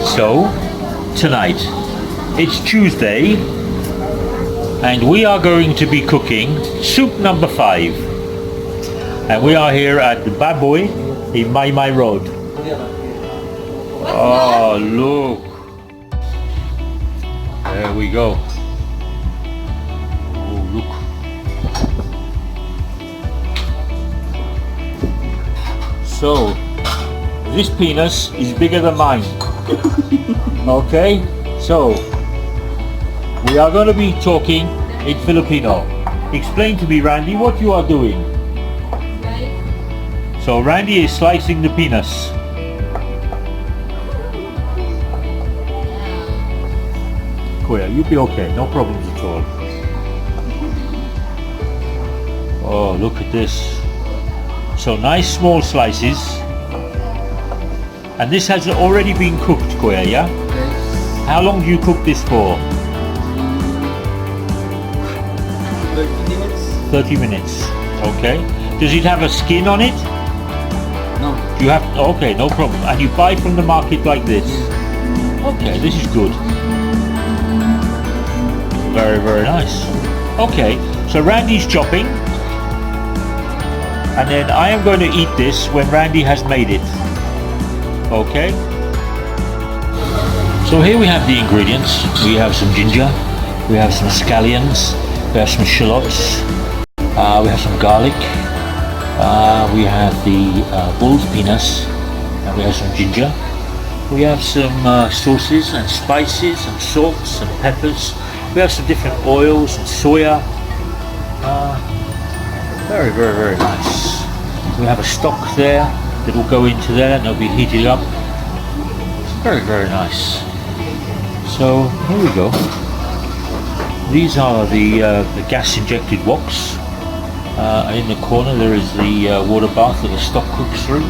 So, tonight, it's Tuesday, and we are going to be cooking soup number 5. And we are here at the Baboy in Mai Road. Oh, look. There we go. Oh, look. So, this penis is bigger than mine. Okay, so we are going to be talking in Filipino. Explain to me, Randy, what you are doing. So Randy is slicing the penis. Kuya, you'll be okay, no problems at all. Oh, look at this. So nice small slices. And this has already been cooked, Kuya, yeah? Yes. How long do you cook this for? 30 minutes. 30 minutes. Okay. Does it have a skin on it? No. You have, okay, no problem. And you buy from the market like this? Okay, this is good. Very, very nice. Okay, so Randy's chopping. And then I am going to eat this when Randy has made it. Okay. So here we have the ingredients. We have some ginger. We have some scallions. We have some shallots. We have some garlic. We have the bull's penis. And we have some ginger. We have some sauces and spices and salts and peppers. We have some different oils and soya. Very, very, very nice. We have a stock there that will go into there and they'll be heated up. Very, very nice. So here we go. These are the gas injected woks. In the corner there is the water bath that the stock cooks through.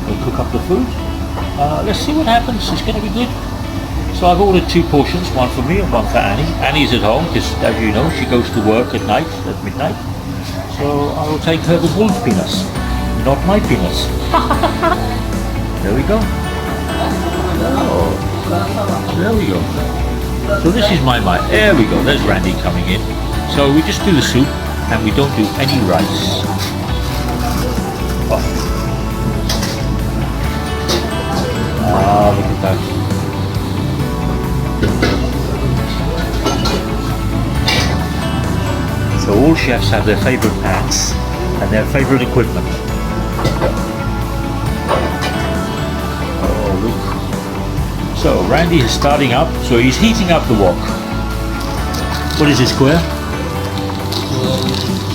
We'll cook up the food. Let's see what happens. It's going to be good. So I've ordered 2 portions, one for me and one for Annie. Annie's at home because, as you know, she goes to work at night, at midnight. So I will take her the wolf penis, not my penis. There we go. Oh, there we go. So this is my mind. There we go. There's Randy coming in. So we just do the soup and we don't do any rice. Oh. Ah, look at that. So all chefs have their favourite pans and their favourite equipment. Oh, look. So Randy is starting up, so he's heating up the wok. What is this, Kuya?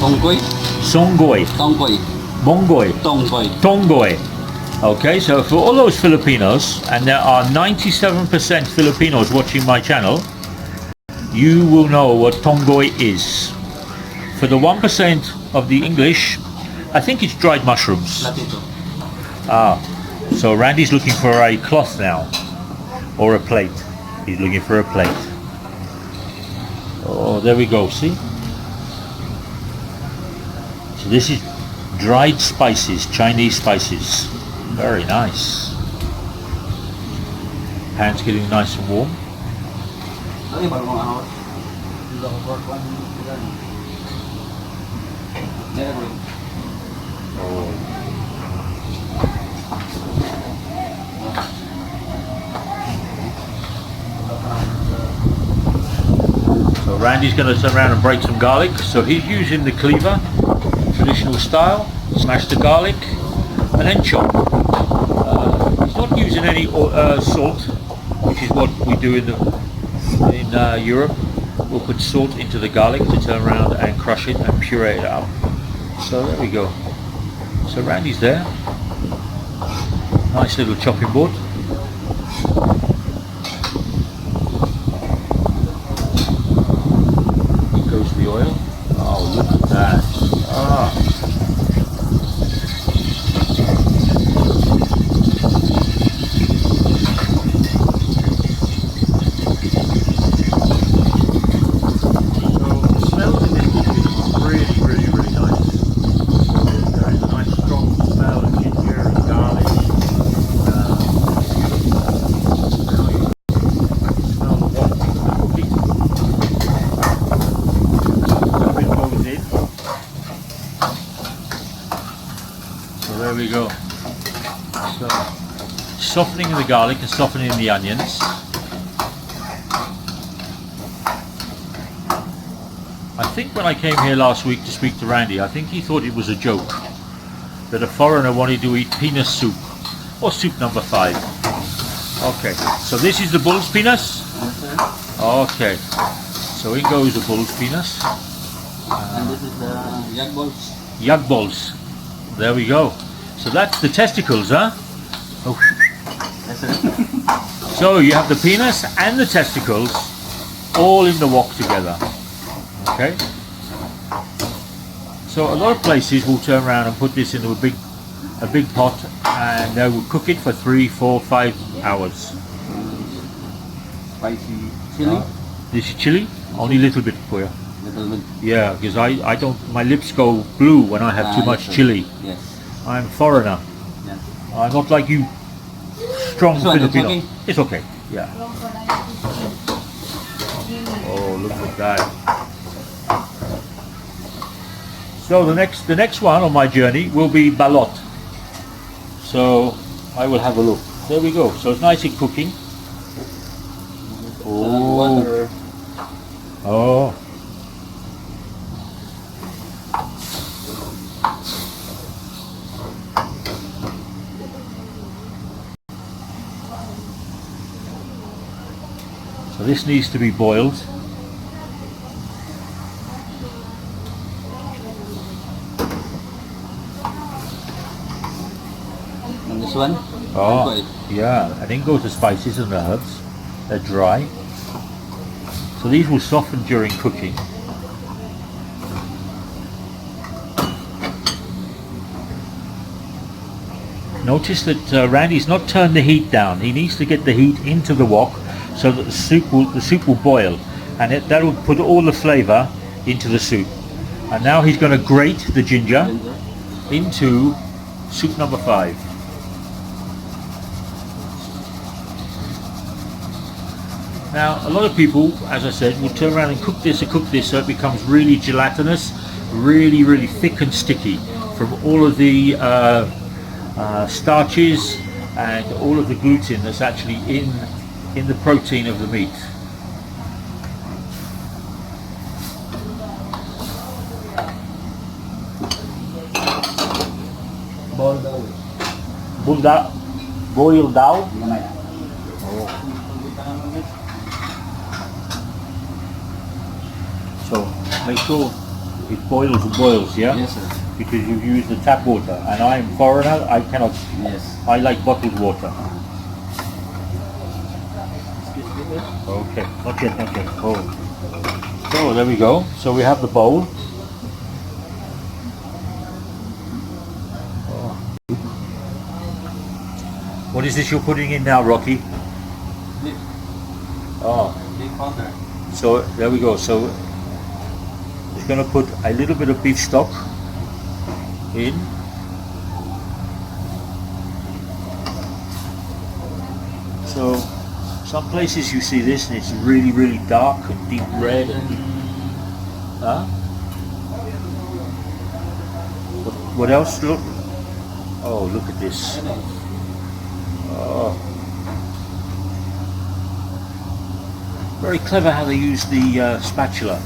Tonggoy. Songgoy. Tonggoy. Monggoy. Tonggoy. Tonggoy. Okay, so for all those Filipinos, and there are 97% Filipinos watching my channel, you will know what Tonggoy is. For the 1% of the English, I think it's dried mushrooms. Ah, so Randy's looking for a cloth now, or a plate. He's looking for a plate. Oh, there we go, see? So this is dried spices, Chinese spices. Very nice. Pan's getting nice and warm. So Randy's going to turn around and break some garlic. So he's using the cleaver, traditional style. Smash the garlic and then chop. He's not using any salt, which is what we do in Europe. We'll put salt into the garlic to turn around and crush it and puree it up. So there we go. So Randy's there. Nice little chopping board. Here goes the oil. Oh, look at that. Ah. there we go. So, softening the garlic and softening the onions. I think when I came here last week to speak to Randy, I think he thought it was a joke that a foreigner wanted to eat penis soup, or soup number 5. Okay, so this is the bull's penis? Okay, so in goes the bull's penis. And this is the yag balls. Yug balls. There we go. So that's the testicles, huh? Oh. Yes, sir. So you have the penis and the testicles all in the wok together. Okay. So a lot of places will turn around and put this into a big pot and they will cook it for 3, 4, 5 hours. Spicy chili. This is chili? Only a little bit for you. Little bit. Yeah, because I don't, my lips go blue when I have too much yes, chili. Yes. I'm foreigner. Yes. I'm not like you strong This one, it's Filipino. okay? It's okay, yeah. Oh, look at that. So the next one on my journey will be balot. So I will have a look. There we go. So it's nice and cooking. Oh. Water. Oh. So this needs to be boiled. And this one? Oh, yeah, and then goes the spices and the herbs. They're dry. So these will soften during cooking. Notice that Randy's not turned the heat down. He needs to get the heat into the wok so that the soup will boil, and that will put all the flavour into the soup. And now he's going to grate the ginger into soup number 5. Now, a lot of people, as I said, will turn around and cook this so it becomes really gelatinous, really, really thick and sticky from all of the starches and all of the gluten that's actually in the protein of the meat. Boil daw. So make sure it boils, yeah? Yes, sir. Because you've used the tap water, and I'm foreigner, I cannot, Yes. I like bottled water. Excuse me, sir. Okay, not yet. Oh. So there we go. So we have the bowl. Oh. What is this you're putting in now, Rocky? Beef. Oh, Beef powder. so there we go. So it's going to put a little bit of beef stock in. So some places you see this and it's really, really dark and deep red. Huh? What else? Look. Oh, look at this. Oh. Very clever how they use the spatula.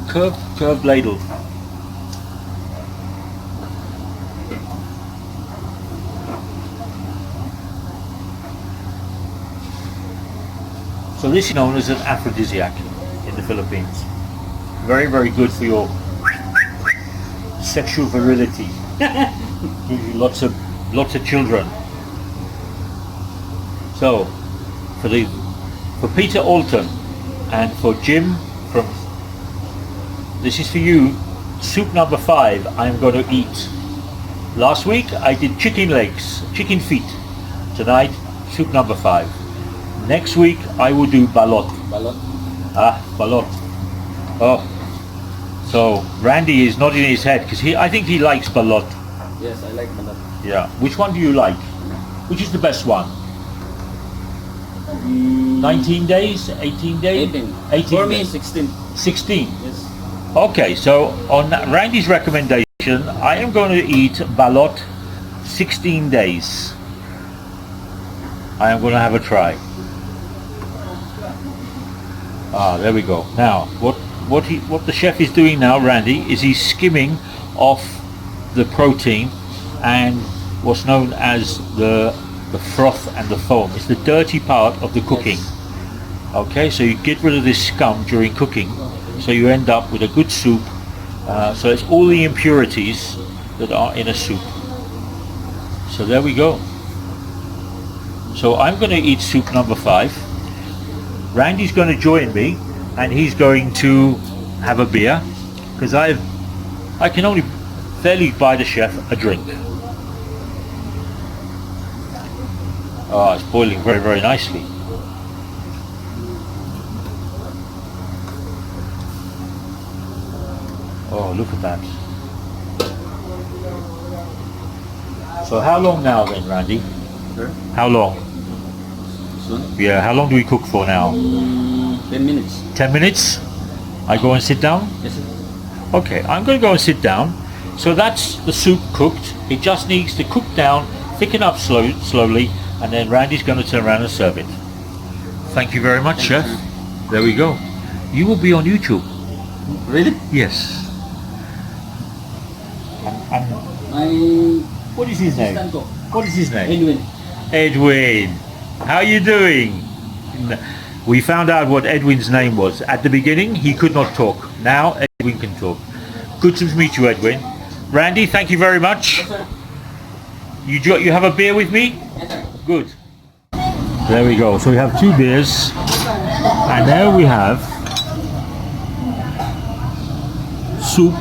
Curved ladle. So this is known as an aphrodisiac in the Philippines. Very, very good for your sexual virility. Gives you lots of children. So for Peter Alton and for Jim from, this is for you, soup number 5 I'm going to eat. Last week I did chicken legs, chicken feet. Tonight, soup number 5. Next week I will do balot. Balot. Balot. Oh. So Randy is nodding his head because I think he likes balot. Yes, I like balot. Yeah. Which one do you like? Which is the best one? 19 days? 18 days? 18. For me, days. 16. 16. Yes. Okay, so on Randy's recommendation, I am going to eat balot 16 days. I am going to have a try. There we go. Now, what the chef is doing now, Randy, is he's skimming off the protein and what's known as the froth and the foam. It's the dirty part of the cooking. Okay, so you get rid of this scum during cooking, so you end up with a good soup. So it's all the impurities that are in a soup. So there we go. So I'm going to eat soup number 5. Randy's going to join me, and he's going to have a beer, because I can only fairly buy the chef a drink. Oh, it's boiling very, very nicely. Oh, look at that. So how long now then, Randy? Sure. How long? Soon? Yeah, how long do we cook for now? 10 minutes. 10 minutes? I go and sit down? Yes, sir. Okay, I'm going to go and sit down. So that's the soup cooked. It just needs to cook down, thicken up slowly, and then Randy's going to turn around and serve it. Thank you very much, Chef. There we go. You will be on YouTube. Really? Yes. And My what is his name? assistant cook, What is his name? Edwin. Edwin. How are you doing? We found out what Edwin's name was. At the beginning, he could not talk. Now, Edwin can talk. Good to meet you, Edwin. Randy, thank you very much. Yes, sir. You have a beer with me? Yes, sir. Good. There we go. So we have 2 beers. And there we have soup.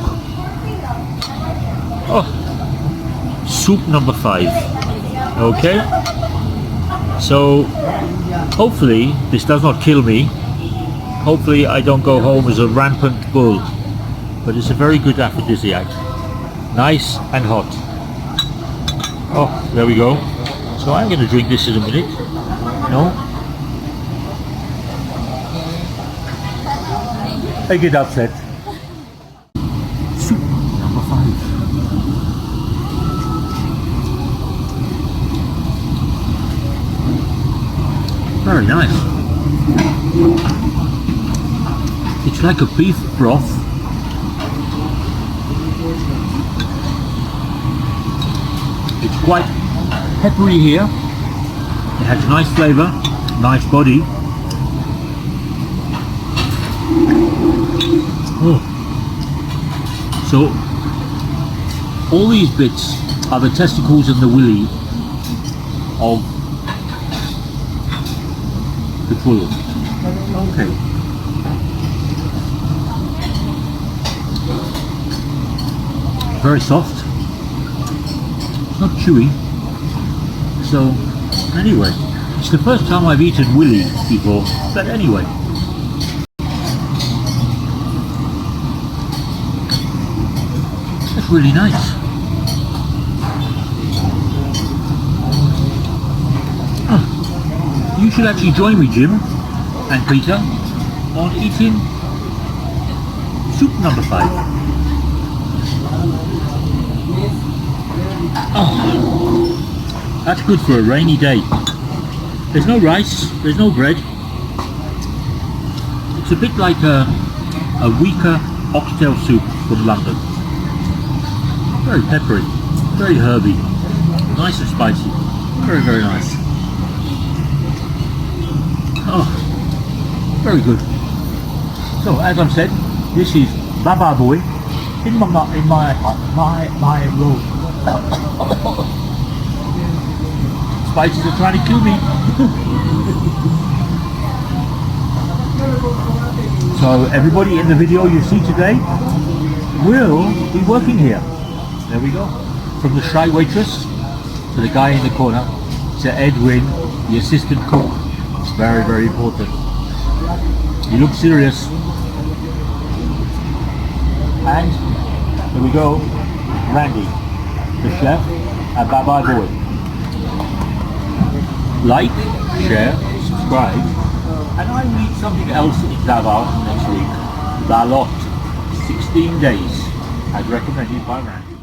Oh, soup number 5. Okay. So hopefully this does not kill me. Hopefully I don't go home as a rampant bull. But it's a very good aphrodisiac. Nice and hot. Oh, there we go. So I'm going to drink this in a minute. No? I get upset. Soup number 5. Very nice. It's like a beef broth. It's quite peppery here. It has nice flavour, nice body. Oh. So all these bits are the testicles and the willy of the bull. Okay. Very soft. It's not chewy. So anyway, it's the first time I've eaten willy before, but anyway. That's really nice. You should actually join me, Jim and Peter, on eating soup number 5. Oh, that's good for a rainy day. There's no rice, there's no bread. It's a bit like a weaker oxtail soup from London. Very peppery, very herby, nice and spicy, very, very nice. Oh, very good. So as I've said, this is Baba Boy in my room. Spices are trying to kill me. So everybody in the video you see today will be working here. There we go. From the shy waitress to the guy in the corner to Edwin, the assistant cook. It's very, very important. You look serious. And here we go, Randy, the chef, and Baba Boy. Like, share, subscribe, and I will eat something else in Davao next week. La Lot, 16 days, as recommended by Randy.